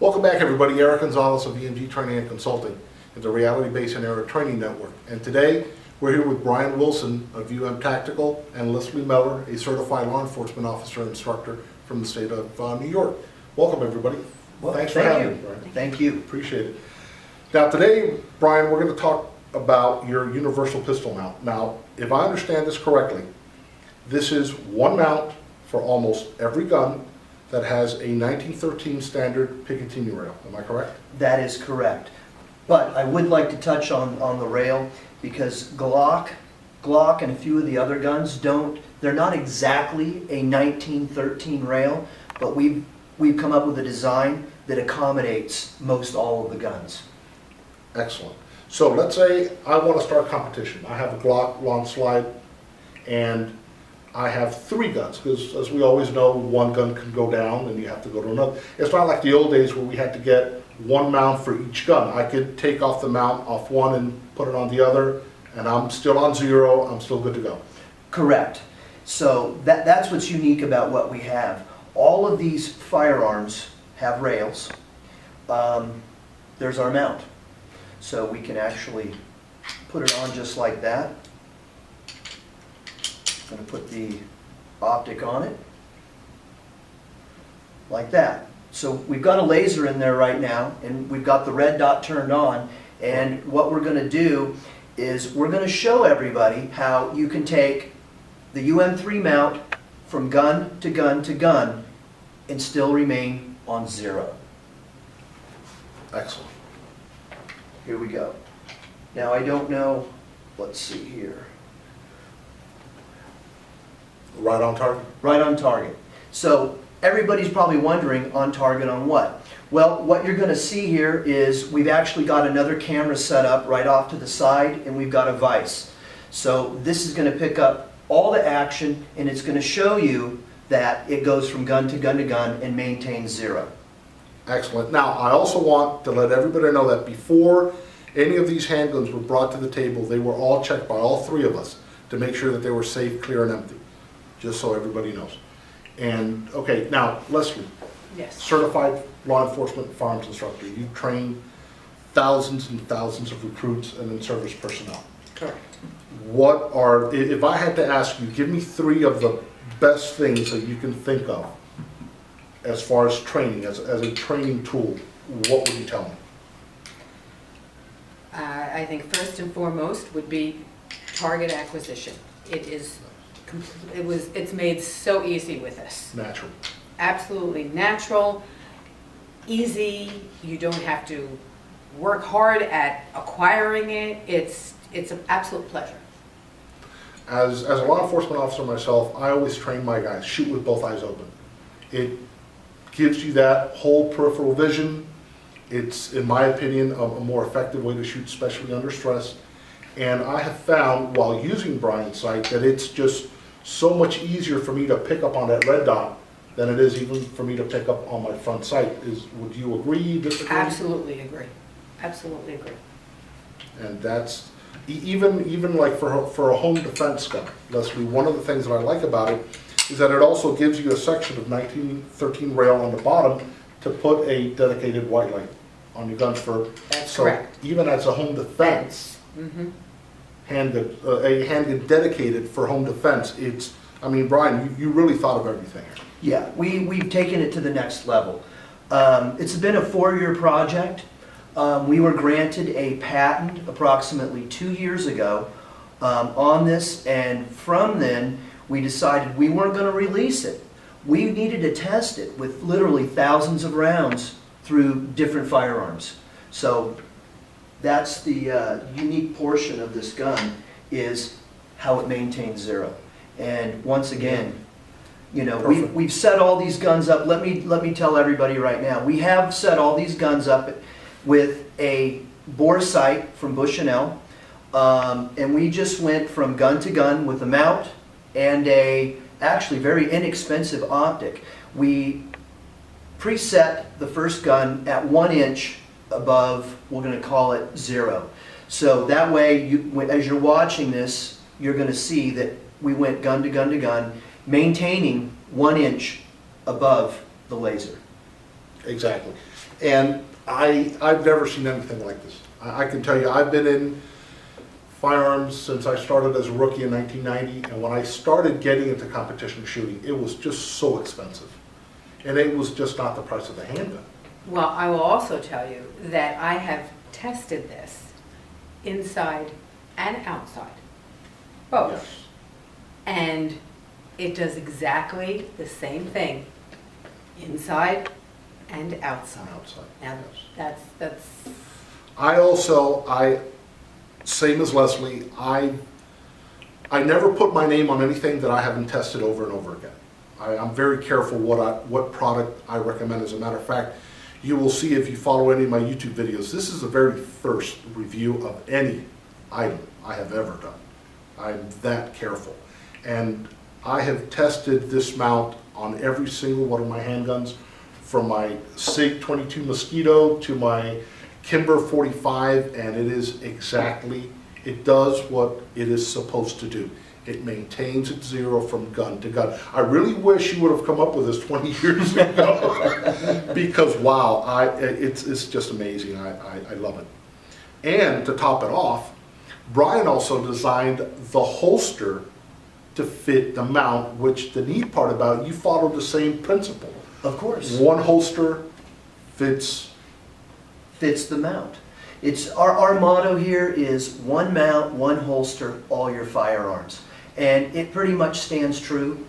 Welcome back, everybody. Eric Gonzalez of EMG Training and Consulting in the Reality Based and Era Training Network. And today we're here with Brian Wilson of Tactical and Leslie Meller, a certified law enforcement officer and instructor from the state of New York. Welcome, everybody. Well, thanks for having me, Brian. Thank you. Appreciate it. Now today, Brian, we're going to talk about your universal pistol mount. Now, if I understand this correctly, this is one mount for almost every gun that has a 1913 standard Picatinny rail. Am I correct? That is correct. But I would like to touch on the rail because Glock and a few of the other guns they're not exactly a 1913 rail, but we've come up with a design that accommodates most all of the guns. Excellent. So let's say I want to start a competition. I have a Glock long slide and I have three guns, because as we always know, one gun can go down and you have to go to another. It's not like the old days where we had to get one mount for each gun. I could take off the mount off one and put it on the other, and I'm still on zero, I'm still good to go. Correct. So that's what's unique about what we have. All of these firearms have rails. There's our mount. So we can actually put it on just like that. I'm going to put the optic on it, like that. So we've got a laser in there right now, and we've got the red dot turned on, and what we're going to do is we're going to show everybody how you can take the UM3 mount from gun to gun to gun and still remain on zero. Excellent. Here we go. Now I don't know, let's see here. Right on target? Right on target. So everybody's probably wondering, on target on what? Well, what you're going to see here is we've actually got another camera set up right off to the side, and we've got a vise. So this is going to pick up all the action, and it's going to show you that it goes from gun to gun to gun and maintains zero. Excellent. Now, I also want to let everybody know that before any of these handguns were brought to the table, they were all checked by all three of us to make sure that they were safe, clear, and empty. Just so everybody knows. And okay, now Leslie, yes, certified law enforcement firearms instructor. You train thousands and thousands of recruits and in-service personnel. correct. What are, if I had to ask you, give me three of the best things that you can think of as far as training, as a training tool, what would you tell me? I think first and foremost would be target acquisition. It's made so easy with us. Natural. Absolutely natural, easy. You don't have to work hard at acquiring it. It's an absolute pleasure. As a law enforcement officer myself, I always train my guys, shoot with both eyes open. It gives you that whole peripheral vision. It's, in my opinion, a more effective way to shoot, especially under stress. And I have found, while using Brian's sight, that it's just so much easier for me to pick up on that red dot than it is even for me to pick up on my front sight. Would you agree, disagree? Absolutely agree. Absolutely agree. And that's, even like for a home defense gun, Leslie, one of the things that I like about it is that it also gives you a section of 1913 rail on the bottom to put a dedicated white light on your guns for. That's so correct. Even as a home defense, handgun, a handgun dedicated for home defense, I mean, Brian, you really thought of everything. Yeah, we've taken it to the next level. It's been a 4-year project. We were granted a patent approximately 2 years ago on this, and from then we decided we weren't going to release it. We needed to test it with literally thousands of rounds through different firearms. So that's the unique portion of this gun, is how it maintains zero. And once again, you know, we've set all these guns up. Let me tell everybody right now, we have set all these guns up with a bore sight from Bushnell, and we just went from gun to gun with a mount and a actually very inexpensive optic. We preset the first gun at 1 inch above, we're going to call it zero. So that way, as you're watching this, you're going to see that we went gun to gun to gun, maintaining 1 inch above the laser. Exactly. And I've never seen anything like this. I can tell you, I've been in firearms since I started as a rookie in 1990, and when I started getting into competition shooting, it was just so expensive. And it was just not the price of the handgun. Well, I will also tell you that I have tested this inside and outside, both. Yes. And it does exactly the same thing, inside and outside. Outside. Now, Yes. that's, Same as Leslie, I never put my name on anything that I haven't tested over and over again. I'm very careful what product I recommend. As a matter of fact, you will see if you follow any of my YouTube videos, this is the very first review of any item I have ever done. I'm that careful. And I have tested this mount on every single one of my handguns, from my SIG 22 Mosquito to my Kimber 45, and it does what it is supposed to do. It maintains its zero from gun to gun. I really wish you would have come up with this 20 years ago, because wow, it's just amazing. I love it. And to top it off, Brian also designed the holster to fit the mount, which the neat part about it, you followed the same principle. Of course. One holster fits the mount. It's our motto here is one mount, one holster, all your firearms. And it pretty much stands true,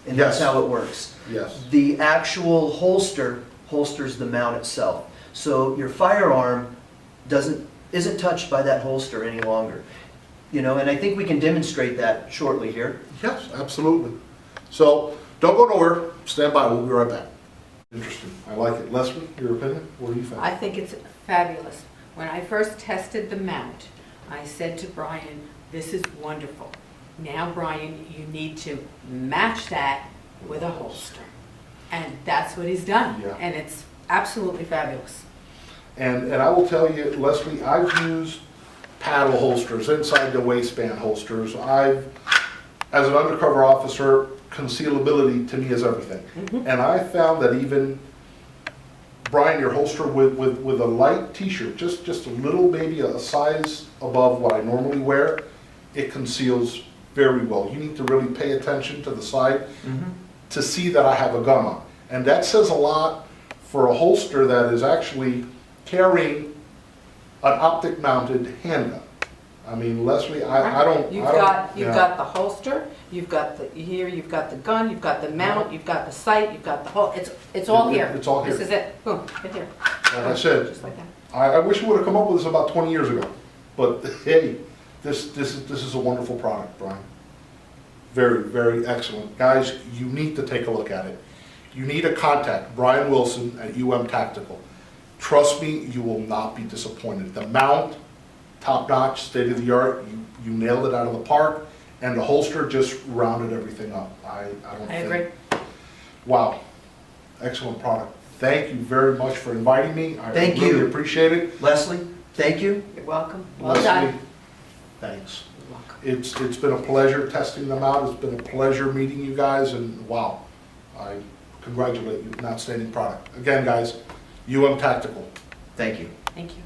and that's Yes. how it works. Yes. The actual holsters the mount itself. So your firearm isn't touched by that holster any longer. You know, and I think we can demonstrate that shortly here. Yes, absolutely. So don't go nowhere. Stand by. We'll be right back. Interesting. I like it. Leslie, your opinion? What do you think? I think it's fabulous. When I first tested the mount, I said to Brian, this is wonderful. Now, Brian, you need to match that with a holster. And that's what he's done. Yeah. And it's absolutely fabulous. And I will tell you, Leslie, I've used paddle holsters, inside the waistband holsters. As an undercover officer, concealability to me is everything. Mm-hmm. And I found that even, Brian, your holster with a light t-shirt, just a little, maybe a size above what I normally wear, it conceals very well. You need to really pay attention to the side to see that I have a gun on. And that says a lot for a holster that is actually carrying an optic mounted handgun. I mean, Leslie, I don't. You've got the holster, you've got you've got the gun, you've got the mount, you've got the sight, you've got the whole, it's all here. It's all here. This is it, boom, right here. Like I said, Just like that. I wish we would have come up with this about 20 years ago. But hey, this is a wonderful product, Brian. Very, very excellent. Guys, you need to take a look at it. You need to contact Brian Wilson at Tactical. Trust me, you will not be disappointed. The mount, top notch, state of the art, you nailed it out of the park, and the holster just rounded everything up. I agree. Wow, excellent product. Thank you very much for inviting me. I Thank really you. appreciate it. Leslie, thank you. You're welcome. Well Leslie, done. thanks. You're welcome. It's been a pleasure testing them out. It's been a pleasure meeting you guys, and wow, I congratulate you. An outstanding product. Again, guys, Tactical. Thank you. Thank you.